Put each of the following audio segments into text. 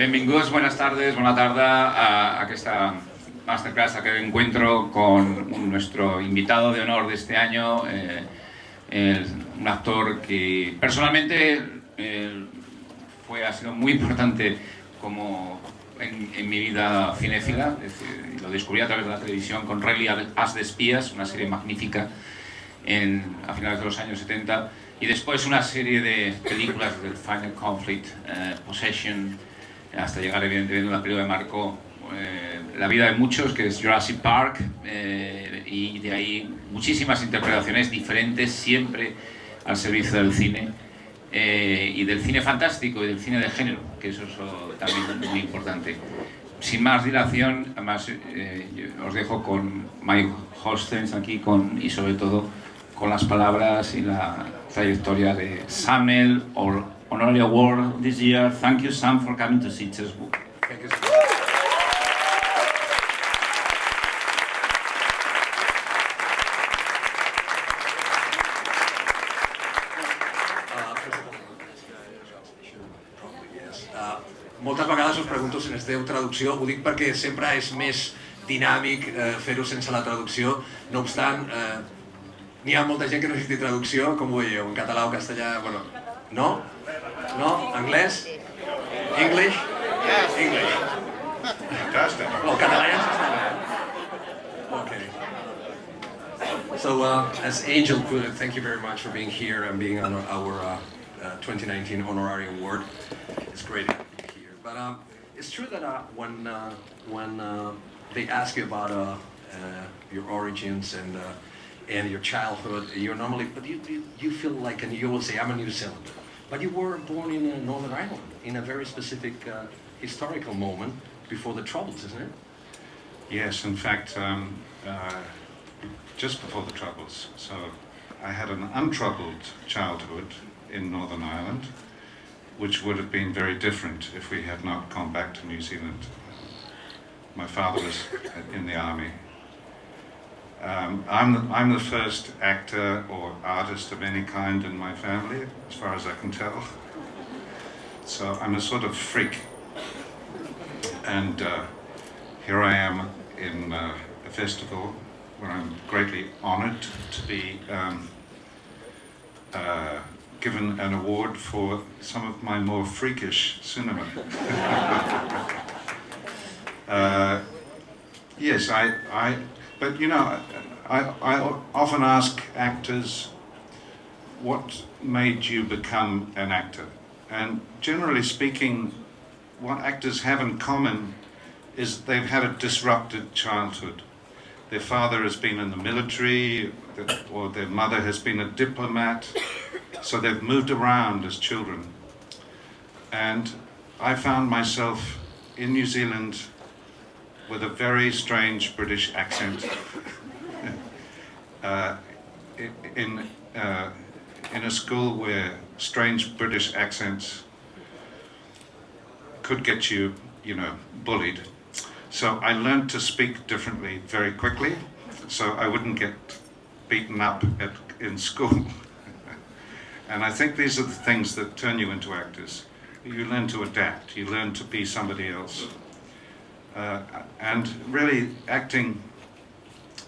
Benvinguts, buenas tardes, bona tarda a aquesta masterclass, a aquest encuentro con nuestro invitado de honor de este año, un actor que personalmente ha sido muy importante como en mi vida cinéfila. Lo descubrí a través de la televisión con Rally As de Espías, una serie magnífica a finales de los años 70, y después una serie de películas del Final Conflict, Possession, hasta llegar evidentemente a una película que marcó la vida de muchos, que es Jurassic Park, y de ahí muchísimas interpretaciones diferentes, siempre al servicio del cine, y del cine fantástico y del cine de género, que eso es también muy importante. Sin más dilación, además os dejo con Mike Hostens aquí y sobre todo con las palabras y la trayectoria de Sam Neill, Honorary Award this year. Thank you, Sam, for coming to Sitges. Thank you. Moltes vegades us pregunto si necessiteu traducció, ho dic perquè sempre és més dinàmic fer-ho sense la traducció. No obstant, n'hi ha molta gent que no necessiti traducció, com ho veieu, en català o castellà, bueno, no? No? Anglès? English? Yes. English. Fantastic. Well, català ja s'està bé. Okay. So, as Angel put it, thank you very much for being here and being on our 2019 Honorary Award. It's great to be here. But it's true that when they ask you about your origins and your childhood, you're normally, but you feel like, and you will say, I'm a New Zealander. But you were born in Northern Ireland, in a very specific historical moment before the Troubles, isn't it? Yes, in fact, just before the Troubles. So I had an untroubled childhood in Northern Ireland, which would have been very different if we had not gone back to New Zealand. My father was in the army. I'm the first actor or artist of any kind in my family, as far as I can tell. So I'm a sort of freak. And here I am in a festival where I'm greatly honored to be given an award for some of my more freakish cinema. Yes, but you know, I often ask actors, what made you become an actor? And generally speaking, what actors have in common is they've had a disrupted childhood. Their father has been in the military, or their mother has been a diplomat, so they've moved around as children. And I found myself in New Zealand with a very strange British accent, in a school where strange British accents could get you, bullied. So I learned to speak differently very quickly, so I wouldn't get beaten up in school. And I think these are the things that turn you into actors. You learn to adapt, you learn to be somebody else. And really acting,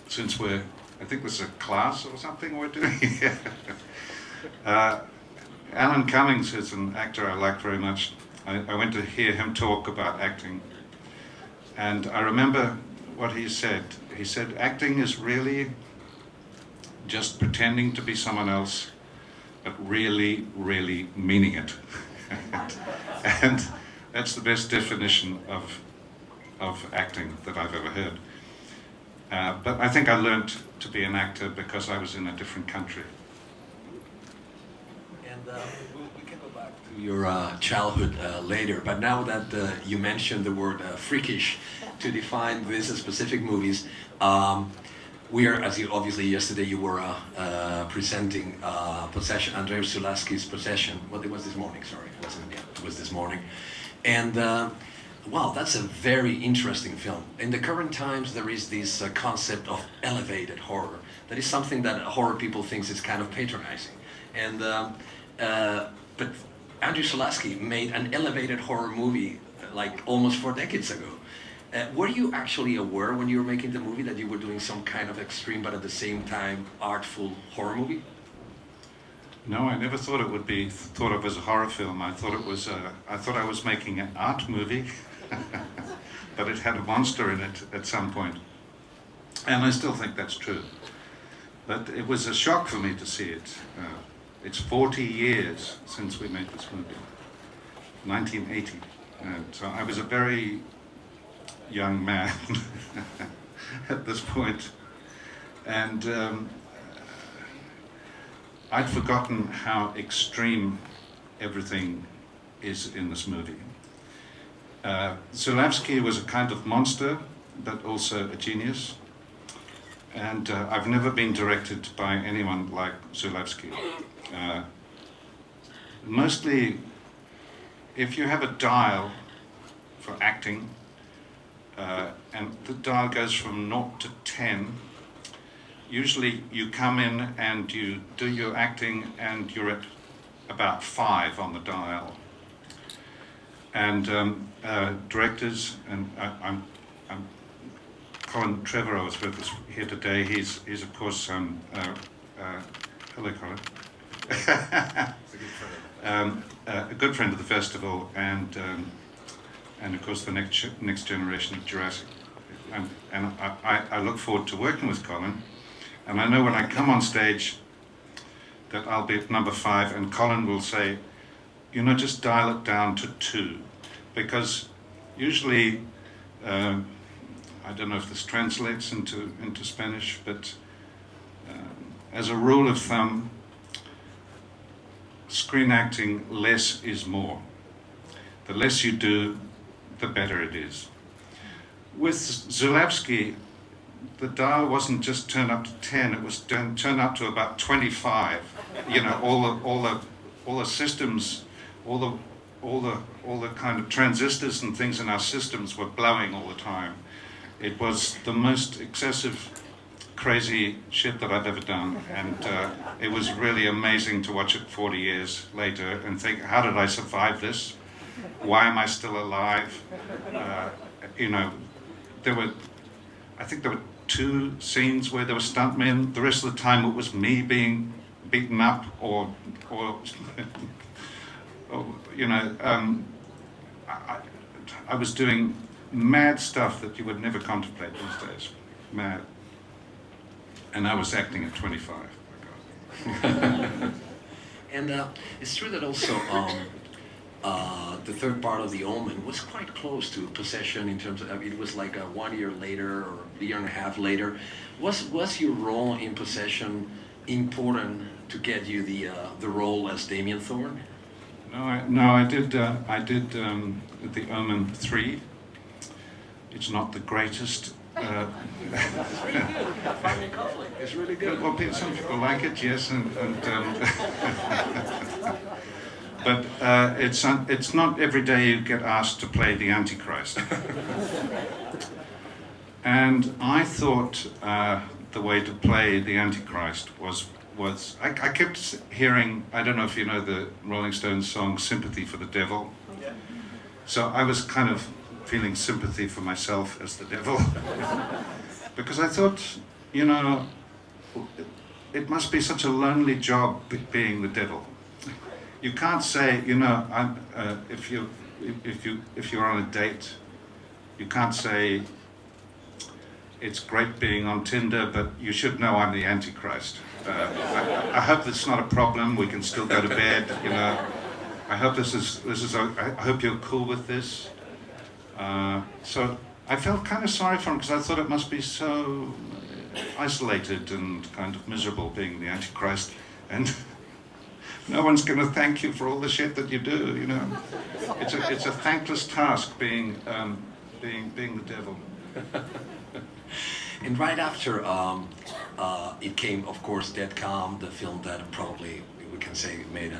since I think this is a class or something we're doing here. Alan Cummings is an actor I like very much. I went to hear him talk about acting. And I remember what he said. He said, acting is really just pretending to be someone else, but really, really meaning it. And that's the best definition of acting that I've ever heard. But I think I learned to be an actor because I was in a different country. And we can go back to your childhood later, but now that you mentioned the word freakish to define these specific movies, we are, as you obviously yesterday you were presenting Possession, Andrzej Sulawski's Possession. Well, it was this morning, sorry, it was this morning. And wow, that's a very interesting film. In the current times, there is this concept of elevated horror. That is something that horror people think is kind of patronizing. And but Andrzej Sulawski made an elevated horror movie like almost 4 decades ago. Were you actually aware when you were making the movie that you were doing some kind of extreme but at the same time artful horror movie? No, I never thought it would be thought of as a horror film. I thought it was. I thought I was making an art movie, but it had a monster in it at some point, and I still think that's true. But it was a shock for me to see it. It's 40 years since we made this movie, 1980, and so I was a very young man at this point, and I'd forgotten how extreme everything is in this movie. Zulawski was a kind of monster, but also a genius, and I've never been directed by anyone like Zulawski. Mostly, if you have a dial for acting, and the dial goes from 0 to 10, usually you come in and you do your acting and you're at about 5 on the dial. And directors, and I'm Colin Trevorrow is with us here today. He's of course hello Colin. A good friend of the festival, and of course the next generation of Jurassic. And I look forward to working with Colin. And I know when I come on stage that I'll be at number 5, and Colin will say, you know, just dial it down to 2, because usually, I don't know if this translates into Spanish, but as a rule of thumb, screen acting, less is more. The less you do, the better it is. With Zulawski, the dial wasn't just turned up to 10; it was turned up to about 25. You know, all the systems, all the kind of transistors and things in our systems were blowing all the time. It was the most excessive, crazy shit that I've ever done, and it was really amazing to watch it 40 years later and think, how did I survive this? Why am I still alive? You know, I think there were 2 scenes where there were stuntmen. The rest of the time it was me being beaten up or you know, I was doing mad stuff that you would never contemplate these days. Mad. And I was acting at 25. And it's true that also the third part of The Omen was quite close to Possession in terms of, it was like 1 year later or a year and a half later. Was your role in Possession important to get you the role as Damien Thorne? No, I did The Omen 3. It's not the greatest. It's really good. Finding conflict. It's really good. Well, some people like it, yes, but it's not every day you get asked to play the Antichrist. And I thought the way to play the Antichrist was I kept hearing, I don't know if you know the Rolling Stones song Sympathy for the Devil. Yeah. So I was kind of feeling sympathy for myself as the devil. Because I thought, you know, it must be such a lonely job being the devil. You can't say, you know, if you're on a date, you can't say, it's great being on Tinder, but you should know I'm the Antichrist. I hope that's not a problem. We can still go to bed. You know, I hope this is. I hope you're cool with this. So I felt kind of sorry for him because I thought it must be so isolated and kind of miserable being the Antichrist, and no one's going to thank you for all the shit that you do. You know, it's a thankless task being the devil. And right after it came, of course, Dead Calm, the film that probably we can say made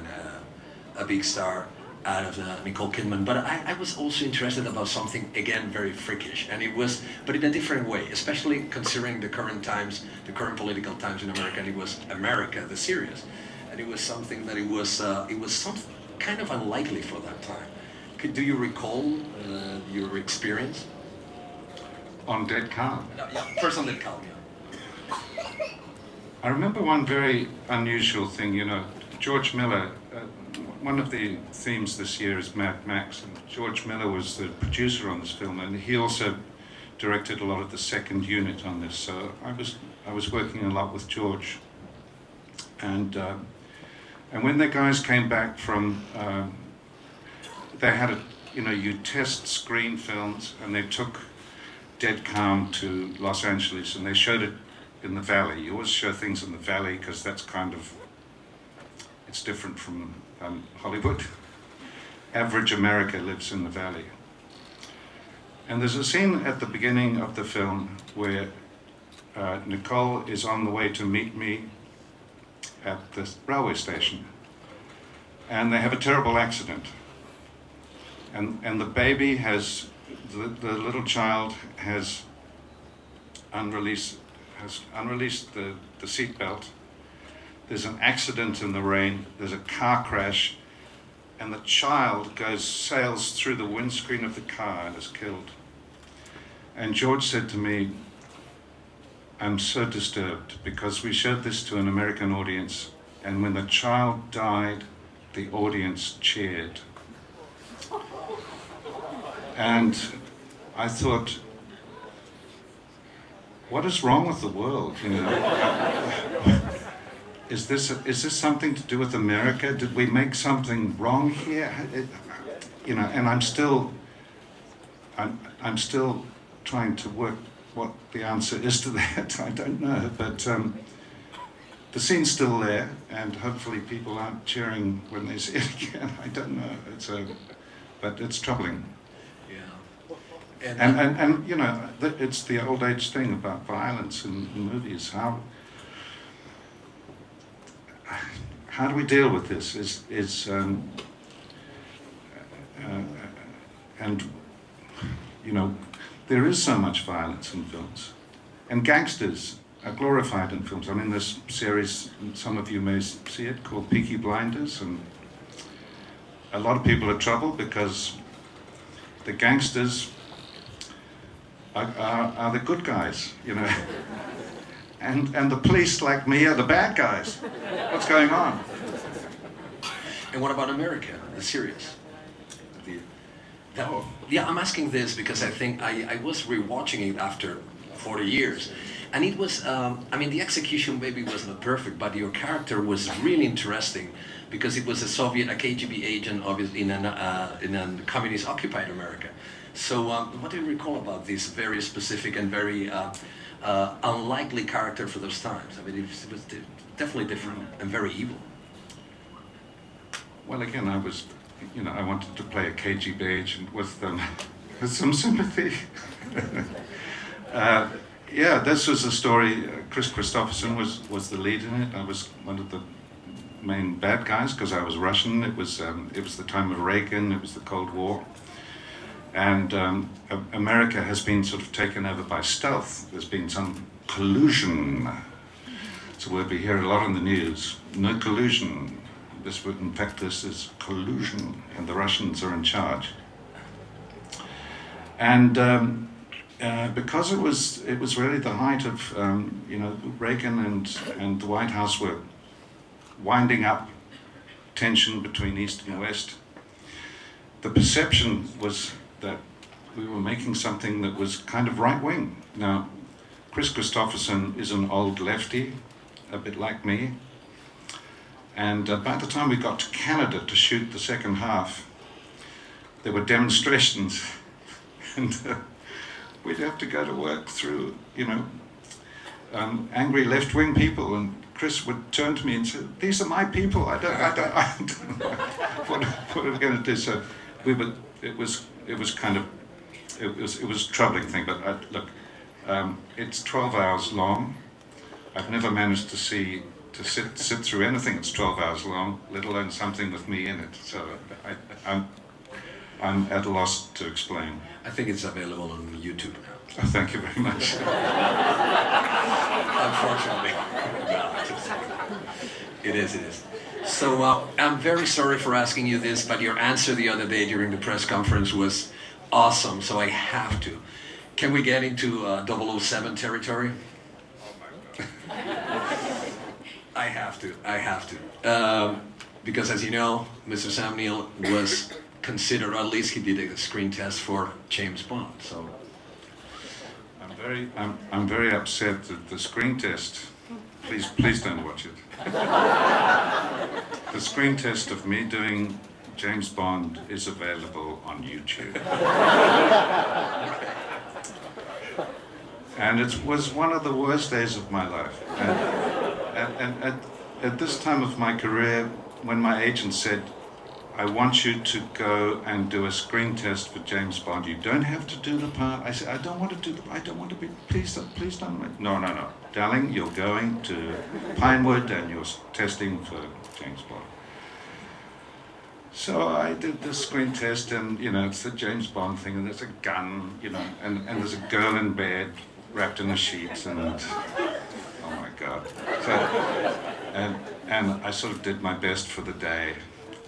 a big star out of Nicole Kidman. But I was also interested about something, again, very freakish, and it was, but in a different way, especially considering the current times, the current political times in America. And it was America, the series, and it was something that it was something kind of unlikely for that time. Do you recall your experience? On Dead Calm. Yeah, first on Dead Calm, yeah. I remember one very unusual thing, you know, George Miller, one of the themes this year is Mad Max, and George Miller was the producer on this film, and he also directed a lot of the second unit on this, so I was working a lot with George. And when the guys came back from, they had a, you know, you test screen films, and they took Dead Calm to Los Angeles, and they showed it in the valley. You always show things in the valley because that's kind of, it's different from Hollywood. Average America lives in the valley. And there's a scene at the beginning of the film where Nicole is on the way to meet me at the railway station, and they have a terrible accident. And the baby has, the little child has unreleased the seatbelt. There's an accident in the rain, there's a car crash, and the child sails through the windscreen of the car and is killed. And George said to me, I'm so disturbed because we showed this to an American audience, and when the child died, the audience cheered. And I thought, what is wrong with the world? You know? Is this something to do with America? Did we make something wrong here? You know, and I'm still trying to work what the answer is to that. I don't know, but the scene's still there, and hopefully people aren't cheering when they see it again. I don't know. But it's troubling. Yeah. And you know, it's the old age thing about violence in movies. How do we deal with this? And you know, there is so much violence in films, and gangsters are glorified in films. I mean, this series, some of you may see it, called Peaky Blinders, and a lot of people are troubled because the gangsters are the good guys, you know. And the police, like me, are the bad guys. What's going on? And what about America, the series? Yeah, I'm asking this because I think I was rewatching it after 40 years. And it was, I mean, the execution maybe was not perfect, but your character was really interesting because it was a KGB agent, obviously, in a communist-occupied America. So what do you recall about this very specific and very unlikely character for those times? I mean, it was definitely different and very evil. Well, again, I wanted to play a KGB agent with some sympathy. Yeah, this was a story. Chris Christopherson was the lead in it. I was one of the main bad guys because I was Russian. It was the time of Reagan. It was the Cold War. And America has been sort of taken over by stealth. There's been some collusion. It's a word we hear a lot in the news. No collusion. In fact, this is collusion, and the Russians are in charge. And because it was really the height of you know, Reagan and the White House were winding up tension between East and West. The perception was that we were making something that was kind of right-wing. Now, Chris Christopherson is an old lefty, a bit like me. And by the time we got to Canada to shoot the second half, there were demonstrations, and we'd have to go to work through, you know, angry left-wing people, and Chris would turn to me and say, "These are my people. I don't know what are we going to do?" So it was a troubling thing. But look, it's 12 hours long. I've never managed to sit through anything that's 12 hours long, let alone something with me in it. So I'm at a loss to explain. I think it's available on YouTube now. Oh, thank you very much. Unfortunately. It is. So So I'm very sorry for asking you this, but your answer the other day during the press conference was awesome, so I have to. Can we get into 007 territory? I have to. Because as you know, Mr. Sam Neill was considered, or at least he did a screen test for James Bond. So I'm very upset that the screen test. Please don't watch it. The screen test of me doing James Bond is available on YouTube. And it was one of the worst days of my life. And at this time of my career, when my agent said, I want you to go and do a screen test for James Bond. You don't have to do the part. I said, I don't want to be, please don't. No. Darling, you're going to Pinewood and you're testing for James Bond. So I did the screen test and, it's the James Bond thing and there's a gun, and there's a girl in bed wrapped in the sheets and, oh my God. So, and I sort of did my best for the day.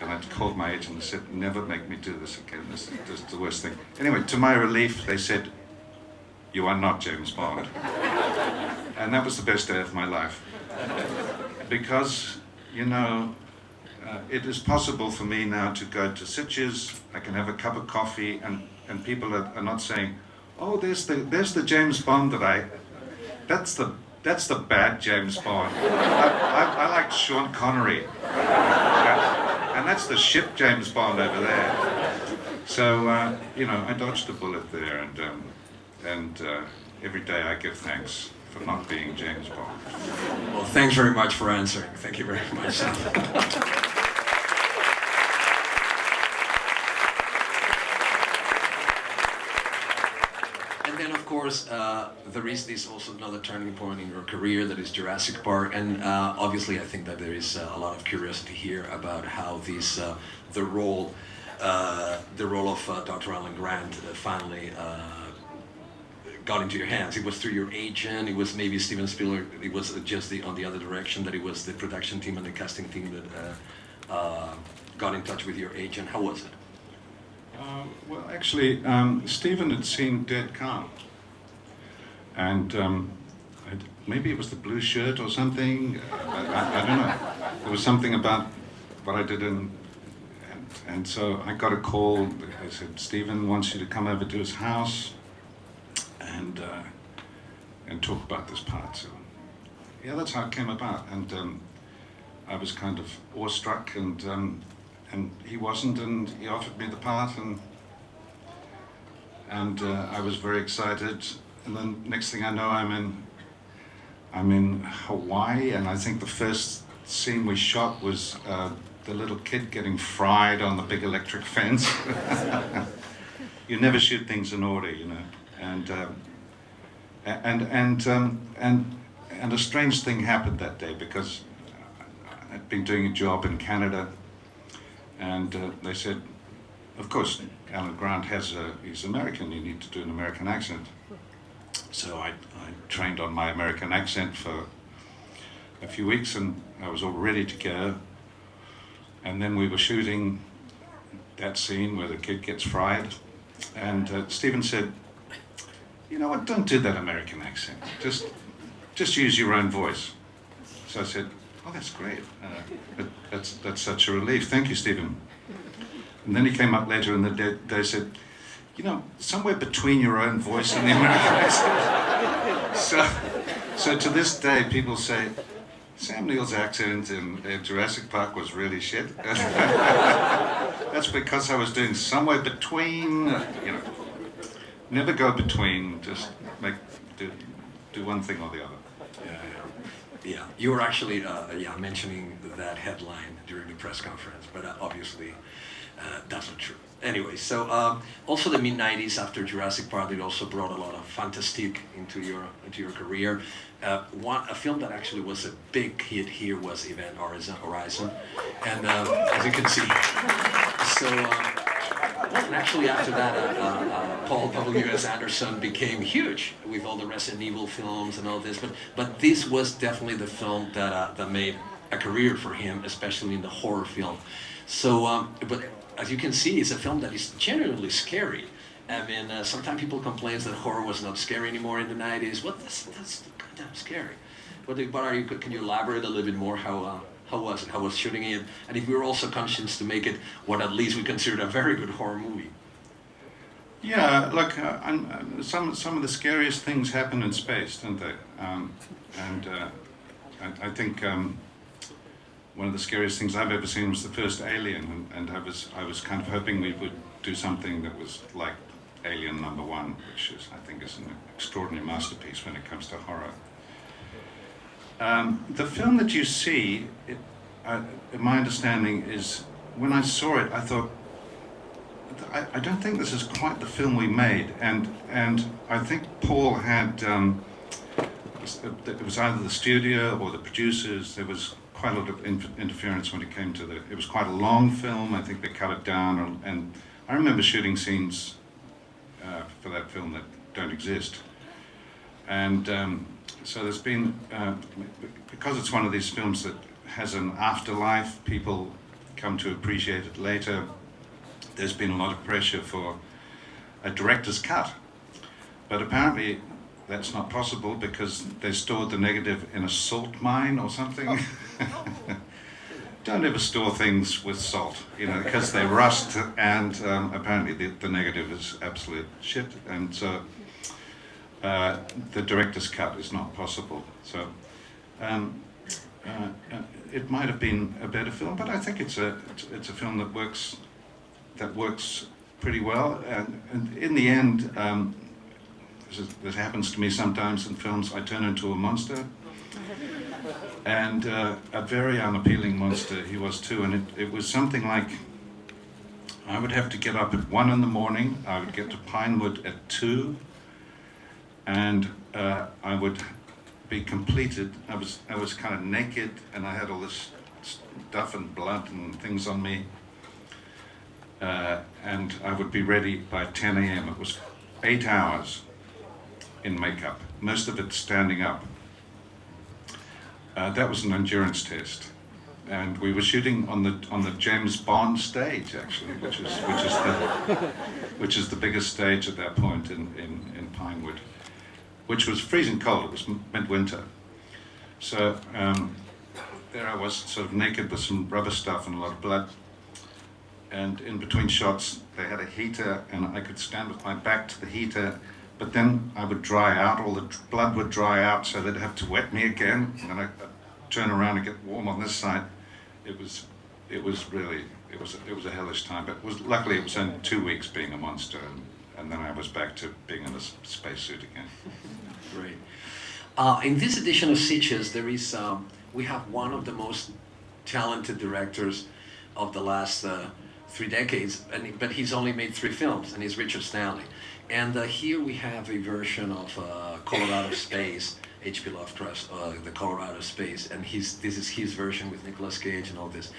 And I called my agent and said, never make me do this again, this is the worst thing. Anyway, to my relief, they said, you are not James Bond. And that was the best day of my life. Because, it is possible for me now to go to Sitges, I can have a cup of coffee, and people are not saying, oh, there's the James Bond that's the bad James Bond. I like Sean Connery. And that's the ship James Bond over there. So, I dodged a bullet there, and every day I give thanks for not being James Bond. Well, thanks very much for answering. Thank you very much. And then, of course, there is this also another turning point in your career, that is Jurassic Park, and obviously I think that there is a lot of curiosity here about how this the role of Dr. Alan Grant finally got into your hands. It was through your agent. It was maybe Steven Spielberg. It was just on the other direction, that it was the production team and the casting team that got in touch with your agent. How was it? Well, actually, Stephen had seen Dead Calm, and maybe it was the blue shirt or something. I don't know. There was something about what I did, and so I got a call. They said, Stephen wants you to come over to his house and talk about this part. So, yeah, that's how it came about. And I was kind of awestruck, and he wasn't, and he offered me the part, and I was very excited. And then next thing I know, I'm in Hawaii, and I think the first scene we shot was the little kid getting fried on the big electric fence. You never shoot things in order, And a strange thing happened that day, because I'd been doing a job in Canada. And they said, of course, Alan Grant he's American, you need to do an American accent. So I trained on my American accent for a few weeks, and I was all ready to go. And then we were shooting that scene where the kid gets fried. And Stephen said, you know what, don't do that American accent. Just use your own voice. So I said, oh, that's great. That's such a relief. Thank you, Stephen. And then he came up later in the day, they said, somewhere between your own voice and the American accent. So to this day, people say, Sam Neill's accent in Jurassic Park was really shit. That's because I was doing somewhere between, never go between, just do one thing or the other. Yeah, you were actually mentioning that headline during the press conference, but obviously that's not true. Anyway, so also the mid-90s after Jurassic Park, it also brought a lot of fantastique into your career. A film that actually was a big hit here was Event Horizon, and as you can see, so. And actually after that, Paul W.S. Anderson became huge with all the Resident Evil films and all this, but this was definitely the film that made a career for him, especially in the horror film. So, but as you can see, it's a film that is genuinely scary. I mean, sometimes people complain that horror was not scary anymore in the 90s. Well, that's goddamn scary. Can you elaborate a little bit more how was it? How was shooting it? And if we were also conscious to make it what at least we considered a very good horror movie. Yeah, look, some of the scariest things happen in space, don't they? I think one of the scariest things I've ever seen was the first Alien, and I was kind of hoping we would do something that was like Alien #1, which I think is an extraordinary masterpiece when it comes to horror. The film that you see, my understanding is, when I saw it, I thought, I don't think this is quite the film we made, and I think Paul had, it was either the studio or the producers, there was quite a lot of interference when it came to it was quite a long film, I think they cut it down, and I remember shooting scenes for that film that don't exist. And so there's been, because it's one of these films that has an afterlife, people come to appreciate it later, there's been a lot of pressure for a director's cut. But apparently that's not possible because they stored the negative in a salt mine or something. Don't ever store things with salt, because they rust, and apparently the negative is absolute shit, and so the director's cut is not possible. So it might have been a better film, but I think it's a film that works pretty well, and in the end, this happens to me sometimes in films, I turn into a monster. And a very unappealing monster he was too, and it was something like, I would have to get up at 1 a.m, I would get to Pinewood at 2, and I would be completed. I was kind of naked, and I had all this stuff and blood and things on me, and I would be ready by 10 a.m. It was 8 hours in makeup, most of it standing up. That was an endurance test, and we were shooting on the James Bond stage, actually, which is the biggest stage at that point in Pinewood, which was freezing cold. It was midwinter, so there I was, sort of naked with some rubber stuff and a lot of blood. And in between shots, they had a heater, and I could stand with my back to the heater. But then I would dry out, all the blood would dry out, so they'd have to wet me again, and then I'd turn around and get warm on this side. It was a hellish time, but luckily it was only 2 weeks being a monster, and then I was back to being in a spacesuit again. Great. In this edition of Sitges, we have one of the most talented directors of the last 3 decades, but he's only made 3 films, and he's Richard Stanley. And here we have a version of Colorado Space, H.P. Lovecraft's The Colorado Space, and this is his version with Nicolas Cage and all this.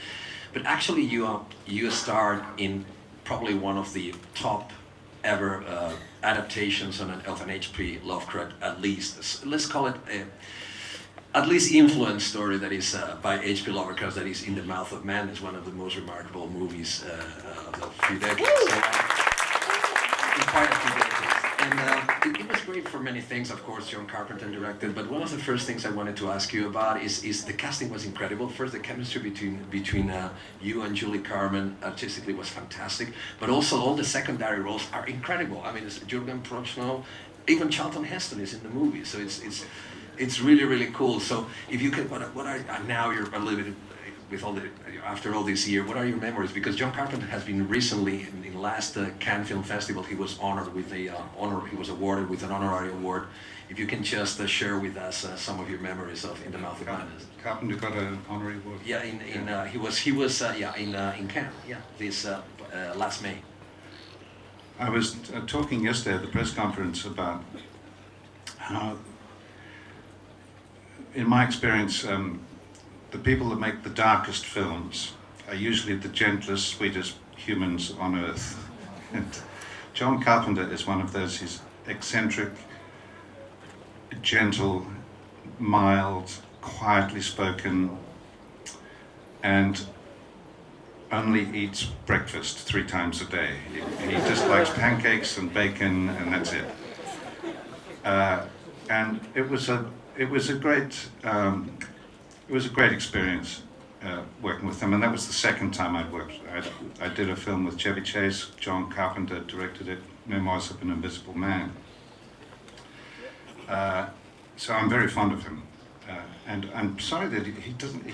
But actually you starred in probably one of the top ever adaptations of an H.P. Lovecraft, at least. Let's call it at least influence story that is by H.P. Lovecraft, that is In the Mouth of Man. Is one of the most remarkable movies of a few decades. In quite a few decades. And it was great for many things, of course. John Carpenter directed, but one of the first things I wanted to ask you about is the casting was incredible. First, the chemistry between you and Julie Carmen artistically was fantastic, but also all the secondary roles are incredible. I mean, it's Jürgen Prochnow, even Charlton Heston is in the movie, so it's really, really cool. So if you could, what are now you're a little bit with after all this year, what are your memories? Because John Carpenter has been recently in the last Cannes Film Festival. He was honored with he was awarded with an honorary award. If you can just share with us some of your memories of In the Mouth of Madness. Carpenter got an honorary award. Yeah, he was in Cannes. Yeah, this last May. I was talking yesterday at the press conference about how, in my experience, the people that make the darkest films are usually the gentlest, sweetest humans on earth. And John Carpenter is one of those. He's eccentric, gentle, mild, quietly spoken, and only eats breakfast 3 times a day. He just likes pancakes and bacon, and that's it. And it was a great experience working with him, and that was the second time I'd worked. I did a film with Chevy Chase. John Carpenter directed it, Memoirs of an Invisible Man. So I'm very fond of him, and I'm sorry that he doesn't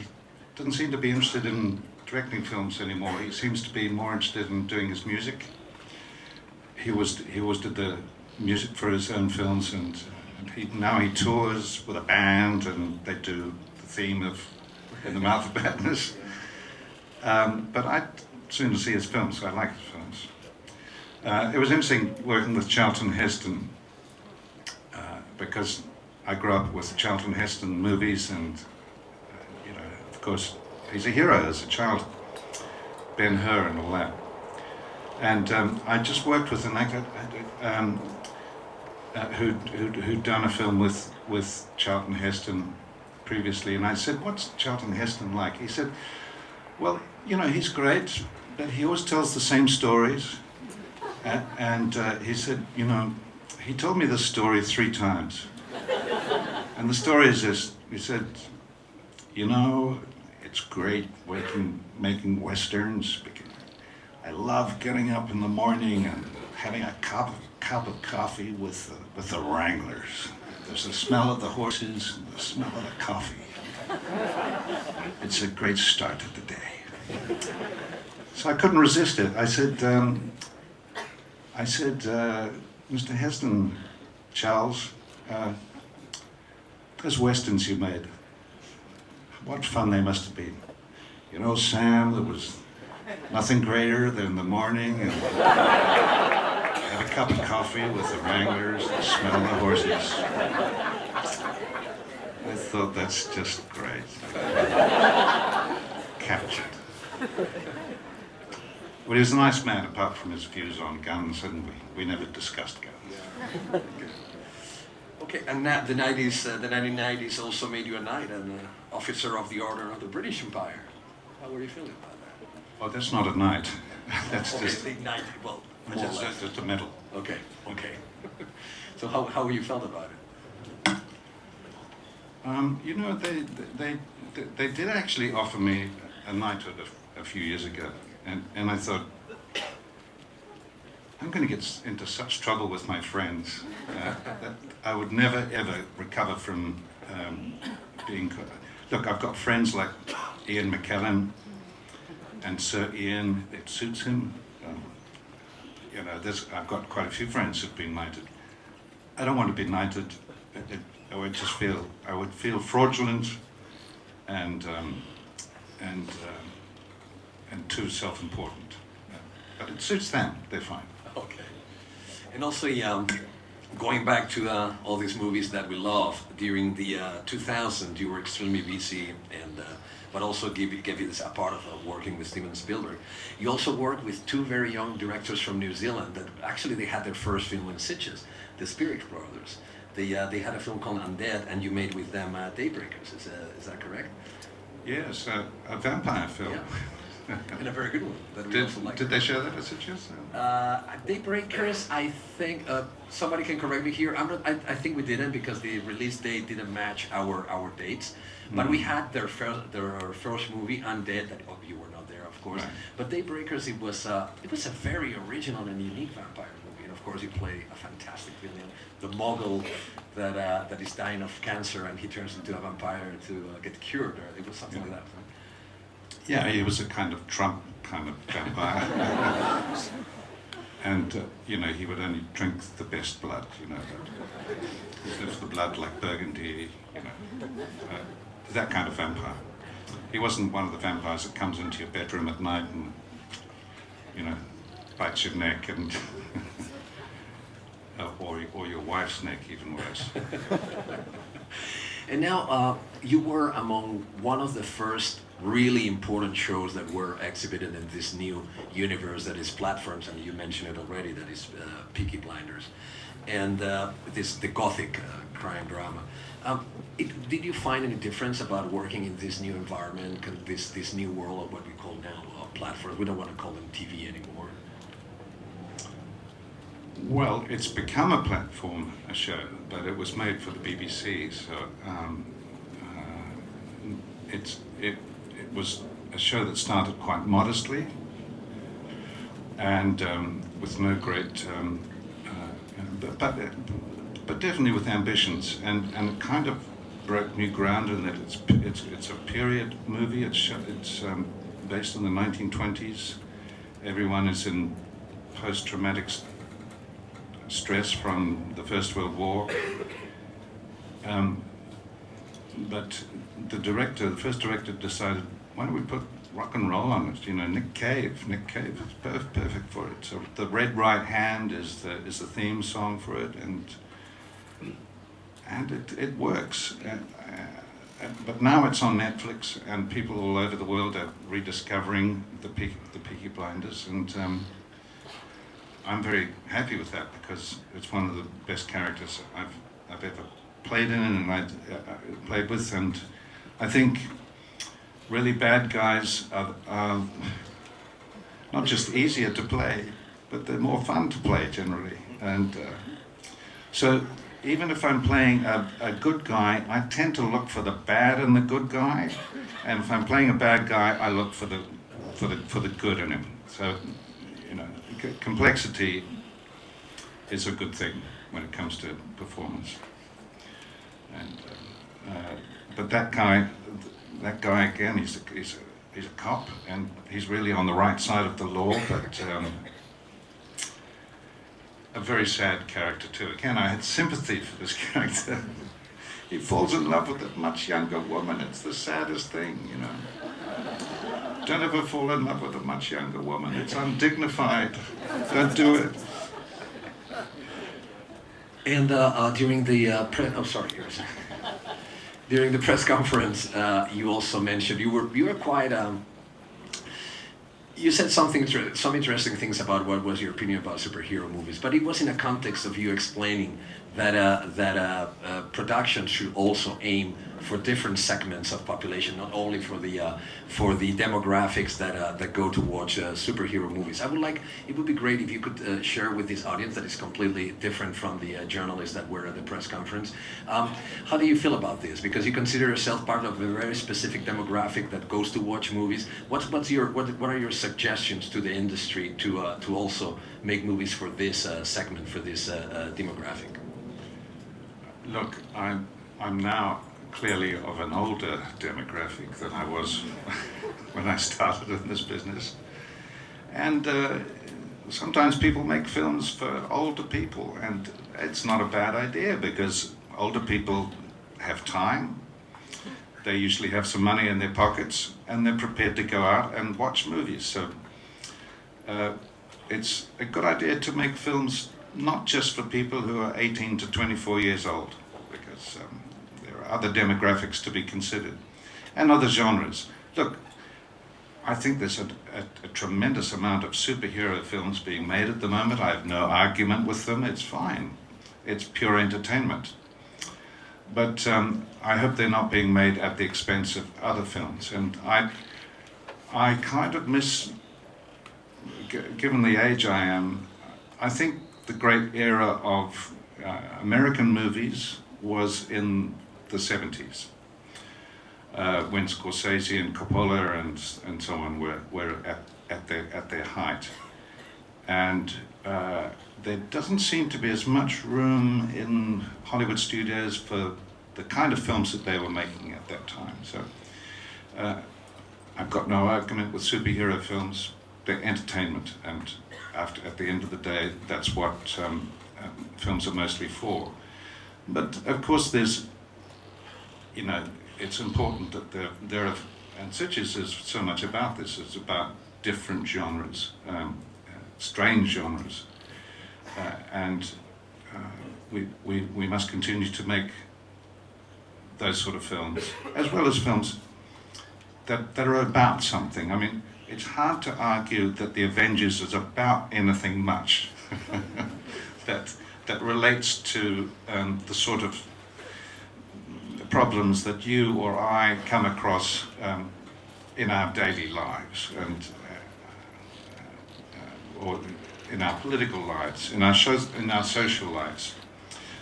seem to be interested in directing films anymore. He seems to be more interested in doing his music. He always did the music for his own films, and now he tours with a band, and they do the theme of In the Mouth of Madness. But I'd sooner see his films, so I like his films. It was interesting working with Charlton Heston, because I grew up with the Charlton Heston movies, and of course, he's a hero as a child, Ben-Hur and all that. And I just worked with an actor who'd done a film with Charlton Heston previously, and I said, "What's Charlton Heston like?" He said, "Well, he's great, but he always tells the same stories." And he said, he told me this story 3 times. And the story is this. He said, it's great making westerns, because I love getting up in the morning and having a cup of coffee with the Wranglers. There's the smell of the horses and the smell of the coffee. It's a great start to the day. So I couldn't resist it. I said, Mr. Heston, Charles, those westerns you made, what fun they must have been. Sam, there was nothing greater than the morning and have a cup of coffee with the Wranglers, the smell of the horses. I thought, that's just great. Captured. Well, he was a nice man, apart from his views on guns, and we never discussed guns. Okay, and now the 1990s also made you a knight and an officer of the Order of the British Empire. How were you feeling about that? Well, that's not a knight. That's okay, just the knight. Well, that's just a medal. Okay. So how you felt about it? They did actually offer me a knighthood a few years ago, and I thought, I'm going to get into such trouble with my friends that I would never ever recover from being. Look, I've got friends like Ian McKellen and Sir Ian. It suits him. I've got quite a few friends who've been knighted. I don't want to be knighted. I would feel fraudulent and too self-important. But it suits them. They're fine. Okay. And also, going back to all these movies that we love, during the 2000s, you were extremely busy, but also gave you this a part of working with Steven Spielberg. You also worked with 2 very young directors from New Zealand that actually they had their first film in Sitges, the Spirit Brothers. They had a film called Undead, and you made with them Daybreakers. Is that correct? Yes, a vampire film. Yeah. And a very good one. That we also liked. Did they show that at Sitges? Daybreakers, I think, somebody can correct me here. I think we didn't, because the release date didn't match our dates. But we had their first movie, Undead, that you were not there, of course. Right. But Daybreakers, it was a very original and unique vampire movie. And of course, you play a fantastic villain, the Muggle that is dying of cancer, and he turns into a vampire to get cured. It was something like that. Yeah, he was a kind of Trump kind of vampire. And, he would only drink the best blood, If the blood like Burgundy, that kind of vampire. He wasn't one of the vampires that comes into your bedroom at night and, bites your neck and, or your wife's neck, even worse. And now, you were among one of the first really important shows that were exhibited in this new universe that is platforms, and you mentioned it already, that is Peaky Blinders. and the gothic crime drama. Did you find any difference about working in this new environment, this new world of what we call now platforms? We don't want to call them TV anymore. Well, it's become a platform, a show, but it was made for the BBC, so it was a show that started quite modestly and with no great, but definitely with ambitions, and it kind of broke new ground in that it's a period movie. It's based in the 1920s. Everyone is in post-traumatic stress from the First World War. But the first director decided, why don't we put rock and roll on it? You know, Nick Cave is perfect for it. So the Red Right Hand is the theme song for it, and it works. But now it's on Netflix, and people all over the world are rediscovering the Peaky Blinders, and I'm very happy with that because it's one of the best characters I've ever played in and I played with, and I think really bad guys are not just easier to play, but they're more fun to play generally. And so even if I'm playing a good guy, I tend to look for the bad in the good guy, and if I'm playing a bad guy, I look for the good in him. So, you know, complexity is a good thing when it comes to performance. And but that guy again, he's a cop, and he's really on the right side of the law, but a very sad character too. Again, I had sympathy for this character. He falls in love with a much younger woman. It's the saddest thing, you know. Don't ever fall in love with a much younger woman. It's undignified. Don't do it. And during the during the press conference, you also mentioned you were quite. You said some interesting things about what was your opinion about superhero movies, but it was in a context of you explaining that production should also aim for different segments of population, not only for the demographics that go to watch superhero movies. It would be great if you could share with this audience that is completely different from the journalists that were at the press conference. How do you feel about this? Because you consider yourself part of a very specific demographic that goes to watch movies. What are your suggestions to the industry to also make movies for this segment, for this demographic? Look, I'm now clearly of an older demographic than I was when I started in this business. And sometimes people make films for older people, and it's not a bad idea because older people have time, they usually have some money in their pockets, and they're prepared to go out and watch movies. So it's a good idea to make films not just for people who are 18 to 24 years old, because there are other demographics to be considered, and other genres. Look, I think there's a tremendous amount of superhero films being made at the moment. I have no argument with them. It's fine. It's pure entertainment. But I hope they're not being made at the expense of other films. And I kind of miss, given the age I am, I think the great era of American movies was in the 70s, when Scorsese and Coppola and so on were at their height. And there doesn't seem to be as much room in Hollywood studios for the kind of films that they were making at that time. So I've got no argument with superhero films. They're entertainment, and at the end of the day, that's what films are mostly for. But of course, there's, you know, it's important that there are, and Sitges is so much about this. It's about different genres, strange genres, and we must continue to make those sort of films, as well as films that are about something. I mean, it's hard to argue that the Avengers is about anything much. That that relates to the sort of problems that you or I come across in our daily lives and or in our political lives, in our social lives.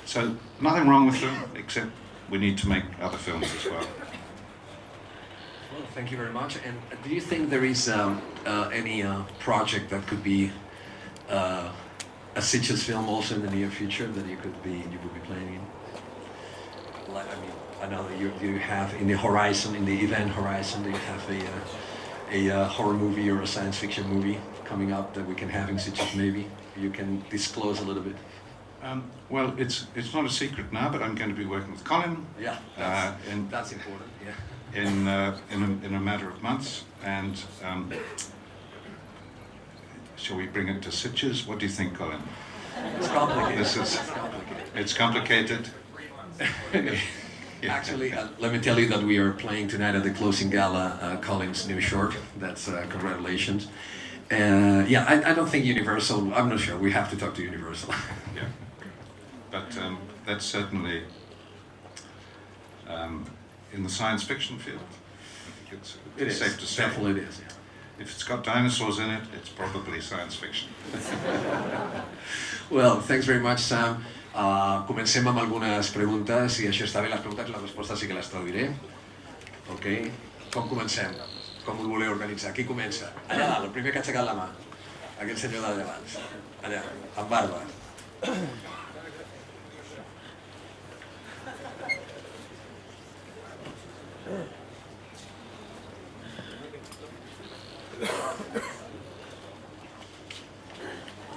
So nothing wrong with them, except we need to make other films as well. Well, thank you very much. And do you think there is any project that could be a Sitges film also in the near future that you would be playing in? Like, I mean, I know that you have in the horizon, in the event horizon, do you have a horror movie or a science fiction movie coming up that we can have in Sitges? Maybe you can disclose a little bit. Well, it's not a secret now, but I'm going to be working with Colin. Yeah, that's important. Yeah. In a matter of months, and shall we bring it to Sitges? What do you think, Colin? It's complicated. It's complicated. Yeah. Actually, let me tell you that we are playing tonight at the closing gala Colin's new short. That's congratulations. Yeah, I don't think Universal, I'm not sure, we have to talk to Universal. Yeah, but that's certainly in the science fiction field. I think it's safe to say. Definitely it is, yeah. If it's got dinosaurs in it, it's probably science fiction. Well, thanks very much, Sam. Comencem amb algunes preguntes. Si això està bé, les preguntes i les respostes sí que les traduiré. Ok? Com comencem? Com ho voleu organitzar? Qui comença? Allà dalt, el primer que ha aixecat la mà. Aquell senyor d'allà abans. Allà, amb barba.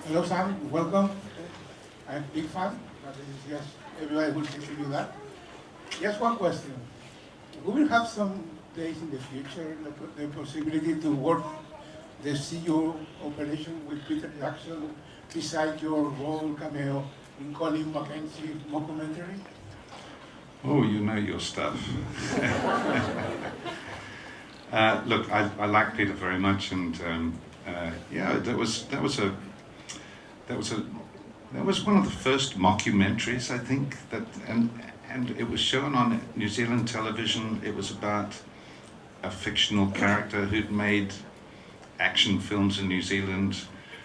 Hello Sam, welcome. I'm a big fan, but it's just everybody will say to you that. Just one question. We will have some days in the future the possibility to work the CU operation with Peter Jackson beside your role cameo in Colin Mackenzie documentary? Oh, you know your stuff. Look, I like Peter very much, and yeah, that was one of the first mockumentaries, I think, and it was shown on New Zealand television. It was about a fictional character who'd made action films in New Zealand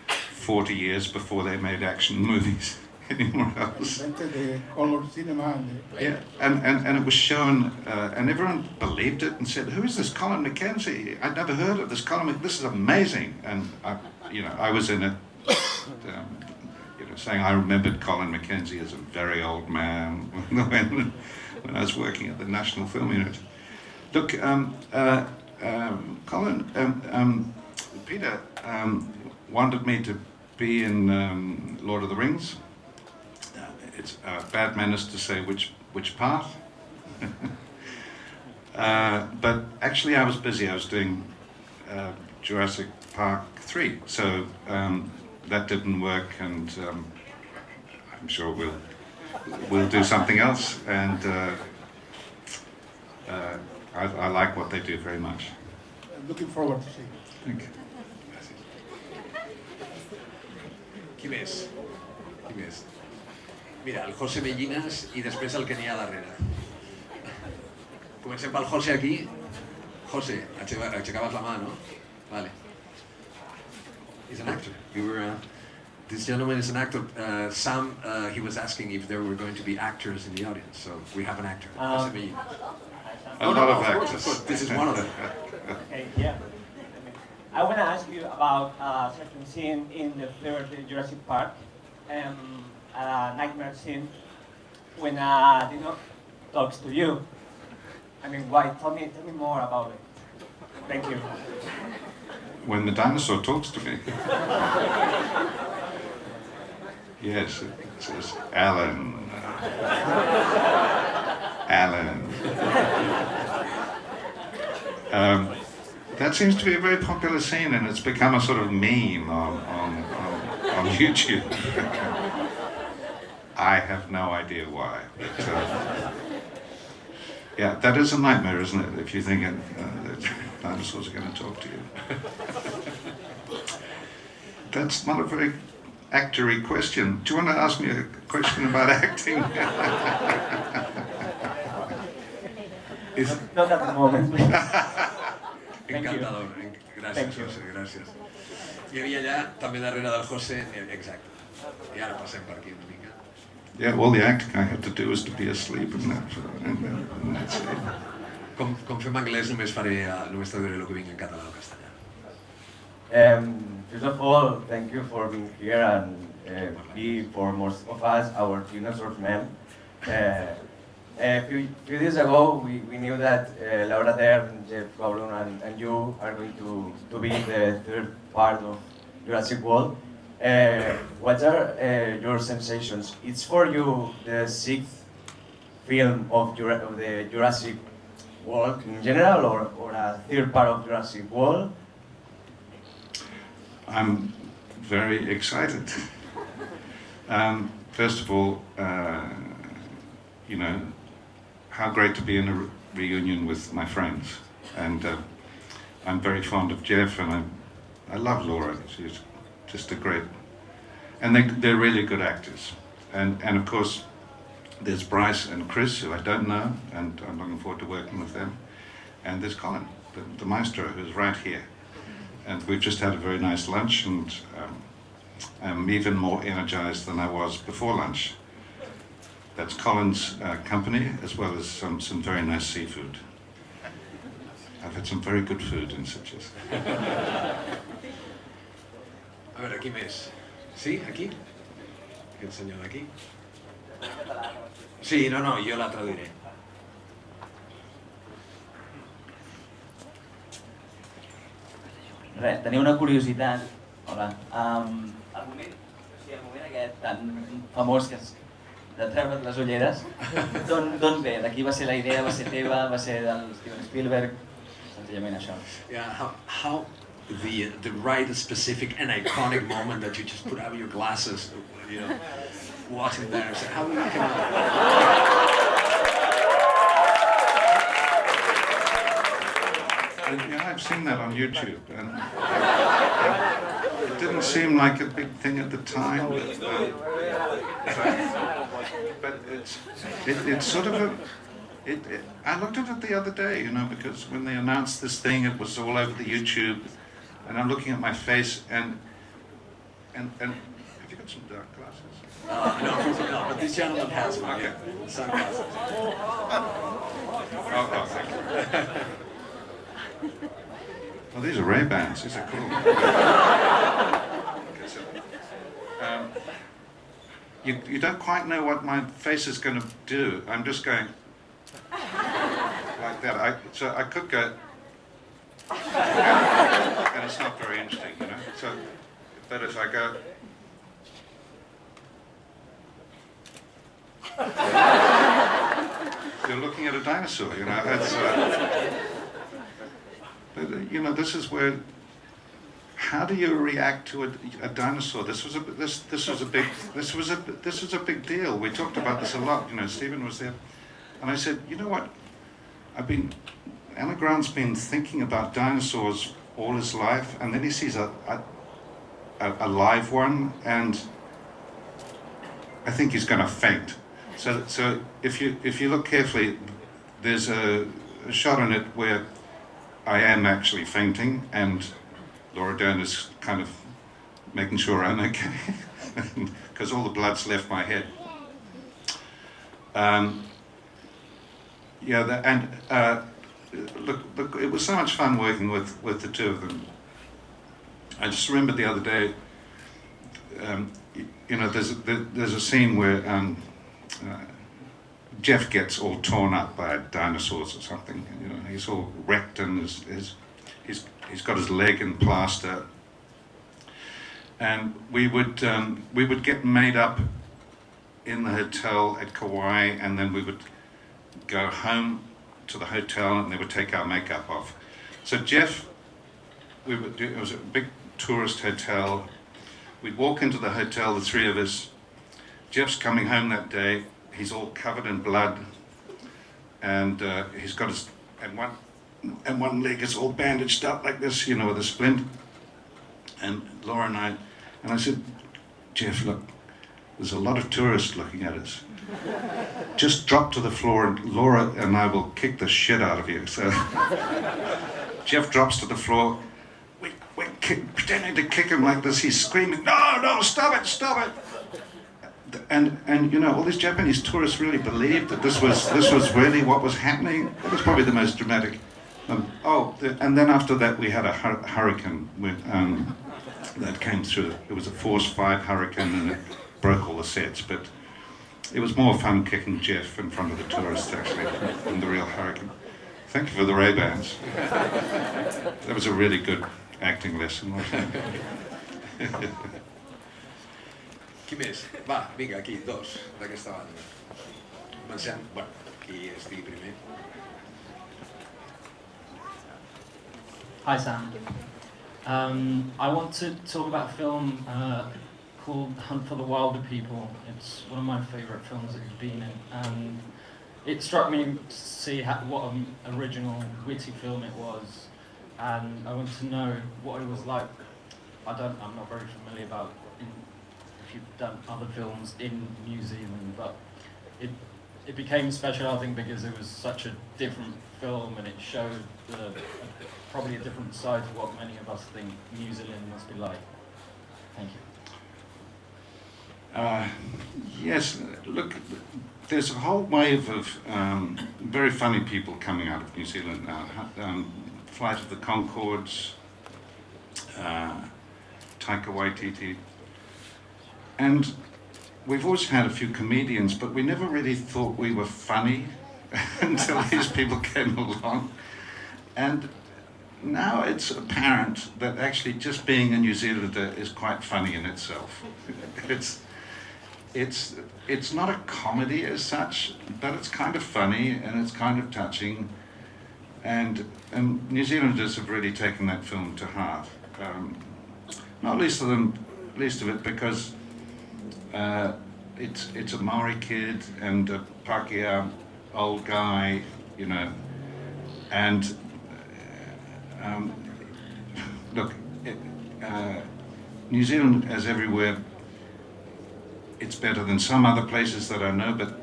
40 years before they made action movies anywhere else. Invented the color cinema Yeah, and it was shown, and everyone believed it and said, "Who is this Colin Mackenzie? I'd never heard of this Colin. This is amazing." And I was in it, saying I remembered Colin Mackenzie as a very old man when I was working at the National Film Unit. Look, Colin, Peter wanted me to be in Lord of the Rings. It's bad manners to say which part. But actually I was busy. I was doing Jurassic Park 3, so that didn't work, and I'm sure we'll do something else, and I like what they do very much. I'm looking forward to seeing it. Thank you. Qui més? Mira, el José Mellines i després el que n'hi ha darrere. Comencem pel José aquí. José, aixecaves la mà, no? Vale. He's an actor. This gentleman is an actor. Sam, he was asking if there were going to be actors in the audience, so we have an actor. José Mellines. A lot of actors. Of course, this is one of them. Okay, yeah. I want to ask you about a certain scene in the third Jurassic Park, a nightmare scene when Dino talks to you. I mean, why? Tell me more about it. Thank you. When the dinosaur talks to me. Yes, it says, Alan. Alan. That seems to be a very popular scene, and it's become a sort of meme on YouTube. I have no idea why. But, yeah, that is a nightmare, isn't it? If you think that dinosaurs are going to talk to you. That's not a very actory question. Do you want to ask me a question about acting? Not at the moment. Encantador. Gràcies, José, gràcies. Hi havia allà, també darrere del José, exacte. I ara passem per aquí una mica. Yeah, all the acting I had to do was to be asleep and that's it. Com fem anglès, només traduiré el que vinc en català o castellà. First of all, thank you for being here and be for most of us our dinosaurs man. A few days ago, we knew that Laura Dern, Jeff Goldblum, and you are going to be the third part of Jurassic World. What are your sensations? It's for you the sixth film of the Jurassic World in general, or a third part of Jurassic World? I'm very excited. First of all, you know, how great to be in a reunion with my friends. And I'm very fond of Jeff, and I love Laura. She's just a great... And they're really good actors. And of course, there's Bryce and Chris, who I don't know, and I'm looking forward to working with them. And there's Colin, the maestro, who's right here. And we've just had a very nice lunch, and I'm even more energized than I was before lunch. That's Colin's company, as well as some very nice seafood. I've had some very good food in Sitges. A veure, aquí més. Sí, aquí? Aquest senyor d'aquí? Sí, no, jo la traduiré. Res, tenia una curiositat. Hola. El moment aquest tan famós que és de treure't les ulleres, d'on ve? D'aquí va ser la idea, va ser teva, va ser del Steven Spielberg? Senzillament això. Yeah, how the right specific and iconic moment that you just put out your glasses, you know, watching there, so how did it come out? Yeah, I've seen that on YouTube, and it didn't seem like a big thing at the time, but it's sort of a... I looked at it the other day, you know, because when they announced this thing, it was all over the YouTube, and I'm looking at my face, and have you got some dark glasses? No, but this gentleman has one. Okay. Sunglasses. Oh, thank you. Oh, these are Ray-Bans. These are cool. Okay, so, you don't quite know what my face is going to do. I'm just going like that. So I could go, and it's not very interesting, you know. So, but if I go, you're looking at a dinosaur, you know. That's. But, you know, this is where. How do you react to a dinosaur? This was a big deal. We talked about this a lot. You know, Stephen was there, and I said, you know what? Alan Grant's been thinking about dinosaurs all his life, and then he sees a live one, and I think he's going to faint. So if you look carefully, there's a shot in it where I am actually fainting, and Laura Dern is kind of making sure I'm okay, because all the blood's left my head. Look, it was so much fun working with the two of them. I just remembered the other day, you know, there's a scene where Jeff gets all torn up by dinosaurs or something. You know, he's all wrecked, and he's got his leg in plaster. And we would get made up in the hotel at Kauai, and then we would go home to the hotel, and they would take our makeup off. So Jeff, it was a big tourist hotel. We'd walk into the hotel, the three of us. Jeff's coming home that day. He's all covered in blood, and he's got his and one leg is all bandaged up like this, you know, with a splint. And Laura and I said, Jeff, look, there's a lot of tourists looking at us. Just drop to the floor and Laura and I will kick the shit out of you. So Jeff drops to the floor. We're pretending to kick him like this. He's screaming, no, stop it. And you know, all these Japanese tourists really believed that this was really what was happening. It was probably the most dramatic. And then after that we had a hurricane that came through. It was a force 5 hurricane and it broke all the sets, but it was more fun kicking Jeff in front of the tourists actually than the real hurricane. Thank you for the Ray-Bans. That was a really good acting lesson, wasn't it? Qui més? Va, vinga, aquí, 2, d'aquesta banda. Comencem, bueno, qui estigui primer. Hi Sam. I want to talk about a film called Hunt for the Wilder People. It's one of my favourite films that you've been in. And it struck me to see what an original, witty film it was. And I want to know what it was like. I'm not very familiar about if you've done other films in New Zealand, but it became special, I think, because it was such a different film and it showed probably a different side to what many of us think New Zealand must be like. Thank you. Yes, look, there's a whole wave of very funny people coming out of New Zealand now. Flight of the Conchords, Taika Waititi. And we've always had a few comedians, but we never really thought we were funny until these people came along. And now it's apparent that actually just being a New Zealander is quite funny in itself. It's not a comedy as such, but it's kind of funny and it's kind of touching. And New Zealanders have really taken that film to heart. Not least of it because it's a Maori kid and a Pākehā old guy, you know, and look, New Zealand, as everywhere, it's better than some other places that I know, but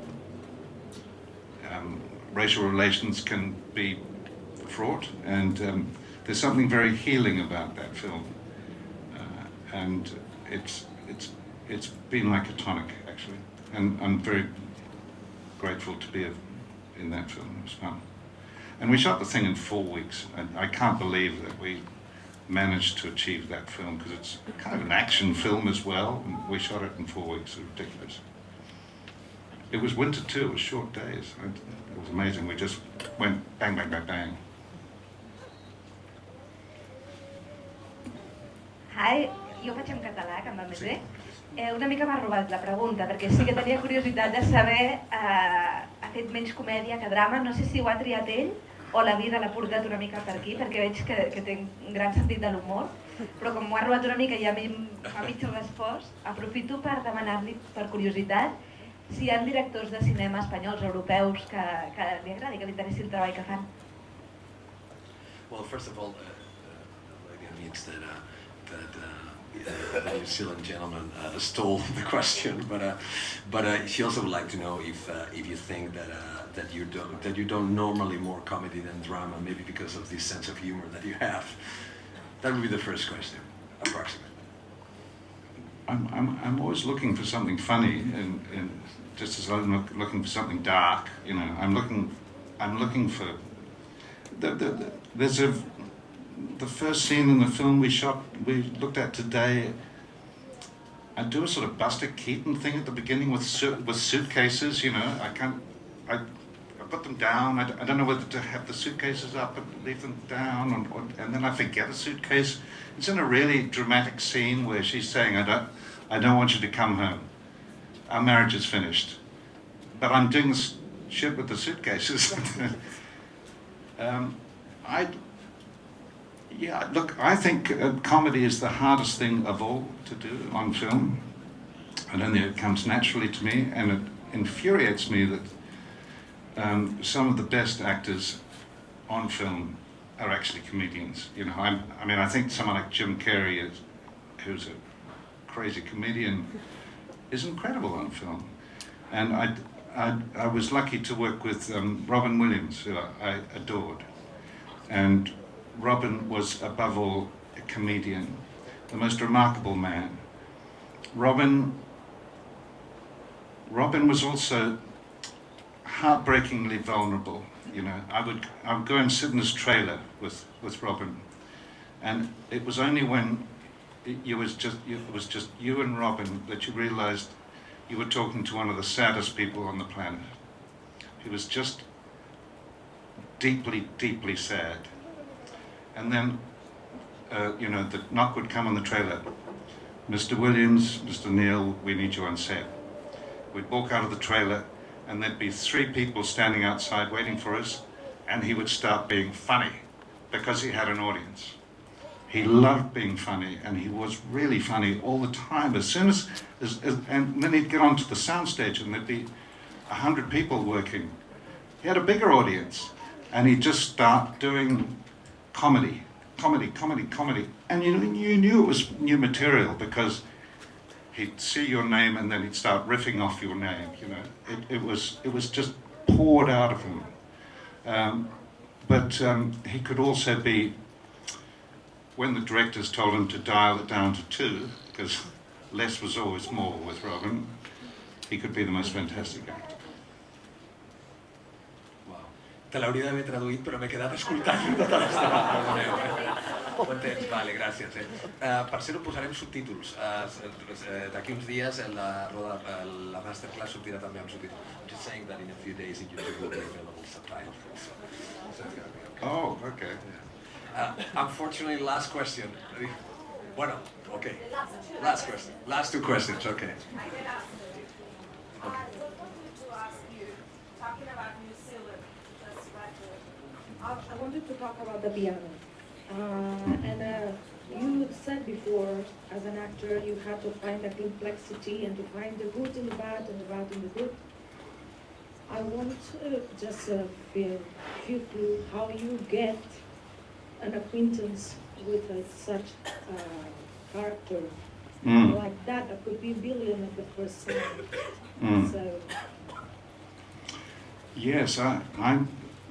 racial relations can be fraught, and there's something very healing about that film, and it's been like a tonic actually, and I'm very grateful to be in that film. It was fun, and we shot the thing in 4 weeks, and I can't believe that we managed to achieve that film because it's kind of an action film as well, and we shot it in 4 weeks. It was ridiculous. It was winter too, it was short days. It was amazing, we just went bang, bang, bang, bang. Hi, jo faig en català, que em va més bé. Una mica m'ha robat la pregunta, perquè sí que tenia curiositat de saber, ha fet menys comèdia que drama, no sé si ho ha triat ell o la vida l'ha portat una mica per aquí, perquè veig que té un gran sentit de l'humor, però com m'ho ha robat una mica i a mi em fa mitja respost, aprofito per demanar-li, per curiositat, si hi ha directors de cinema espanyols o europeus que li agradi, que li interessi el treball que fan. Well, first of all, the lady admits that the New Zealand gentleman stole the question, but she also would like to know if you think that you don't normally more comedy than drama, maybe because of this sense of humor that you have. That would be the first question, approximately. I'm always looking for something funny, and just as I'm looking for something dark, you know, I'm looking for. There's the first scene in the film we looked at today. I do a sort of Buster Keaton thing at the beginning with suitcases, you know. I put them down. I don't know whether to have the suitcases up and leave them down, and then I forget a suitcase. It's in a really dramatic scene where she's saying, I don't want you to come home. Our marriage is finished. But I'm doing this shit with the suitcases. Look, I think comedy is the hardest thing of all to do on film. I don't think it comes naturally to me, and it infuriates me that some of the best actors on film are actually comedians. You know, I think someone like Jim Carrey who's a crazy comedian is incredible on film. And I was lucky to work with Robin Williams, who I adored. And Robin was, above all, a comedian, the most remarkable man. Robin was also heartbreakingly vulnerable. You know, I would go and sit in his trailer with Robin, and it was only when it was just you and Robin that you realized you were talking to one of the saddest people on the planet. He was just deeply, deeply sad. And then, you know, the knock would come on the trailer. Mr. Williams, Mr. Neill, we need you on set. We'd walk out of the trailer, and there'd be 3 people standing outside waiting for us, and he would start being funny because he had an audience. He loved being funny, and he was really funny all the time. As soon as and then he'd get onto the soundstage, and there'd be 100 people working. He had a bigger audience, and he'd just start doing comedy, and you knew it was new material because he'd see your name and then he'd start riffing off your name. You know, it was just poured out of him. But he could also be, when the directors told him to dial it down to 2, because less was always more with Robin, he could be the most fantastic actor. Te l'hauria d'haver traduït, però m'he quedat escoltant tota l'estona. Perdoneu, Ho entens? Vale, gràcies. Per ser-ho posarem subtítols. D'aquí uns dies la masterclass sortirà també amb subtítols. I'm just saying that in a few days in YouTube will be available subtitles also. So it's gonna be okay. Oh, okay. Unfortunately, last question. Bueno, okay. Last question. Last 2 questions, okay. I wanted to talk about the piano. You said before, as an actor, you had to find the complexity and to find the good in the bad and the bad in the good. I want just a few clues how you get an acquaintance with such a character like that. That could be Billion at the first time. So. Yes,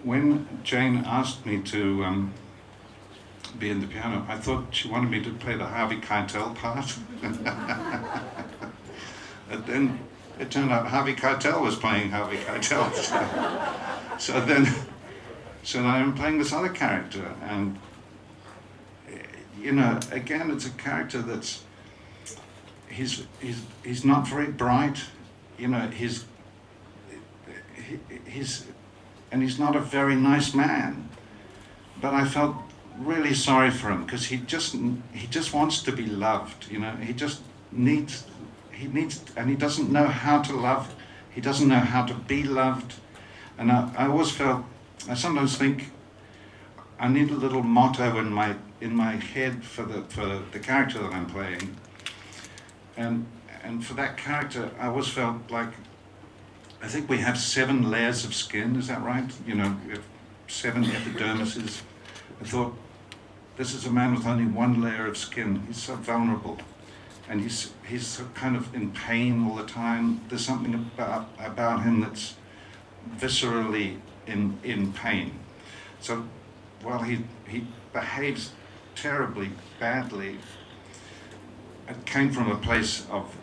when Jane asked me to be in the piano, I thought she wanted me to play the Harvey Keitel part. And then it turned out Harvey Keitel was playing Harvey Keitel. So then I'm playing this other character, and you know, again, it's a character that's he's not very bright, you know, he's not a very nice man, but I felt really sorry for him because he just wants to be loved, you know. He needs, and he doesn't know how to love. He doesn't know how to be loved, and I always felt, I sometimes think I need a little motto in my head for the character that I'm playing, and for that character I always felt like, I think we have 7 layers of skin, is that right? You know, we have 7 epidermises. I thought, this is a man with only 1 layer of skin. He's so vulnerable, and he's so kind of in pain all the time. There's something about him that's viscerally in pain. So while he behaves terribly badly, it came from a place of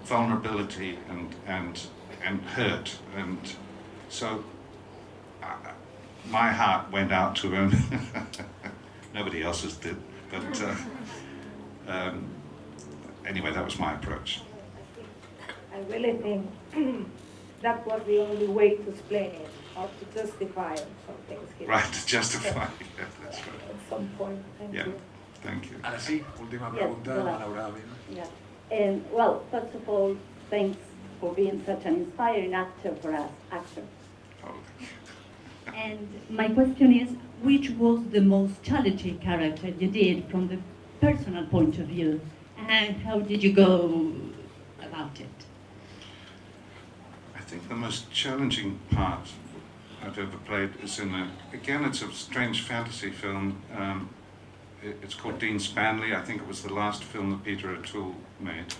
vulnerability and hurt, and so my heart went out to him. Nobody else's did, but anyway, that was my approach. I really think that was the only way to explain it, or to justify some things here. Right, to justify, yeah, that's right. At some point, thank you. Thank you. Ara sí, última pregunta, malauradament. Yeah. And well, first of all, thanks for being such an inspiring actor for us, actors. Oh. And my question is, which was the most challenging character you did from the personal point of view, and how did you go about it? I think the most challenging part I've ever played is again, it's a strange fantasy film. It's called Dean Stanley. I think it was the last film that Peter O'Toole made.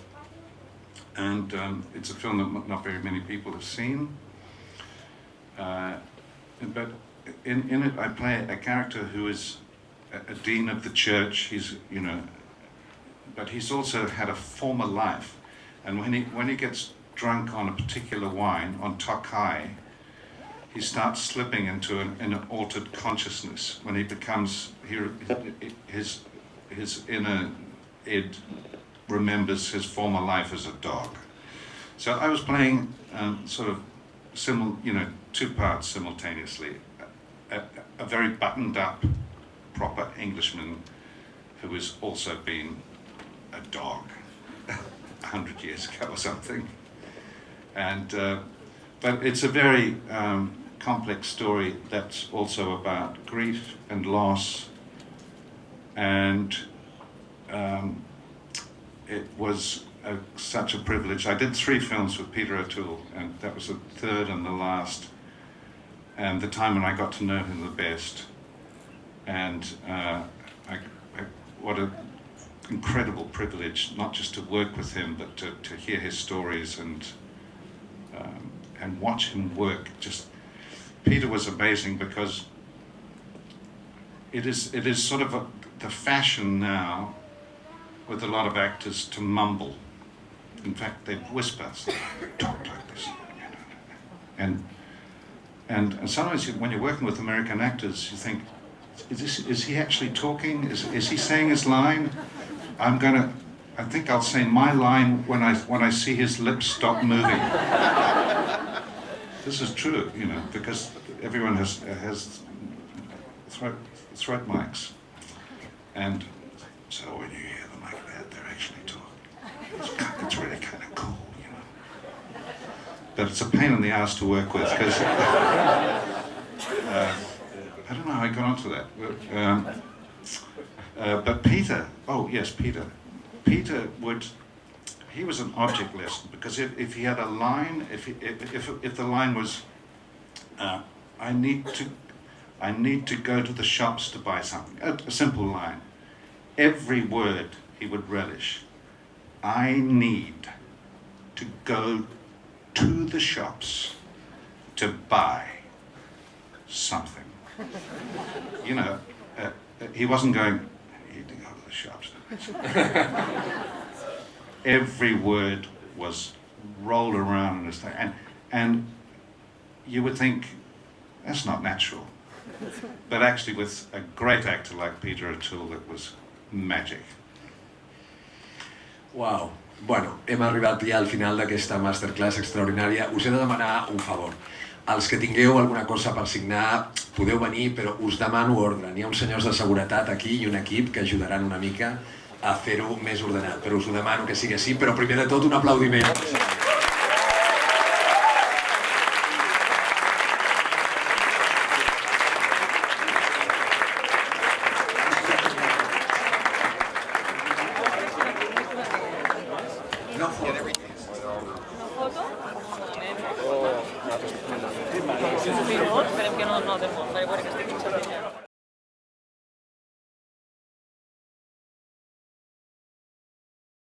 And it's a film that not very many people have seen. But in it, I play a character who is a dean of the church. He's, but he's also had a former life. And when he gets drunk on a particular wine, on Tokai, he starts slipping into an altered consciousness. When he becomes, his inner id remembers his former life as a dog. So I was playing sort of two parts simultaneously. A very buttoned up, proper Englishman who has also been a dog 100 years ago or something. And but it's a very complex story that's also about grief and loss, and it was such a privilege. I did 3 films with Peter O'Toole, and that was the third and the last, and the time when I got to know him the best. And what an incredible privilege, not just to work with him, but to hear his stories and watch him work. Just Peter was amazing, because it is sort of the fashion now with a lot of actors to mumble. In fact, they whisper, talk like this, and sometimes when you're working with American actors, you think, is he actually talking? Is he saying his line? I think I'll say my line when I see his lips stop moving. This is true, because everyone has throat mics, and so when you hear them like that, they're actually talking. It's really kind of cool, But it's a pain in the ass to work with, because I don't know how I got onto that. But Peter, Peter he was an object lesson, because if he had a line, if the line was, I need to go to the shops to buy something, a simple line, every word he would relish. I need to go to the shops to buy something. He wasn't going, I need to go to the shops. Every word was rolled around in his thing. And you would think, that's not natural. But actually, with a great actor like Peter O'Toole, it was magic. Wow. Bueno, hem arribat ja al final d'aquesta masterclass extraordinària. Us he de demanar un favor. Els que tingueu alguna cosa per signar, podeu venir, però us demano ordre. N'hi ha uns senyors de seguretat aquí i un equip que ajudaran una mica a fer-ho més ordenat. Però us ho demano que sigui així, però primer de tot un aplaudiment. Esperem que no, faré veure que estic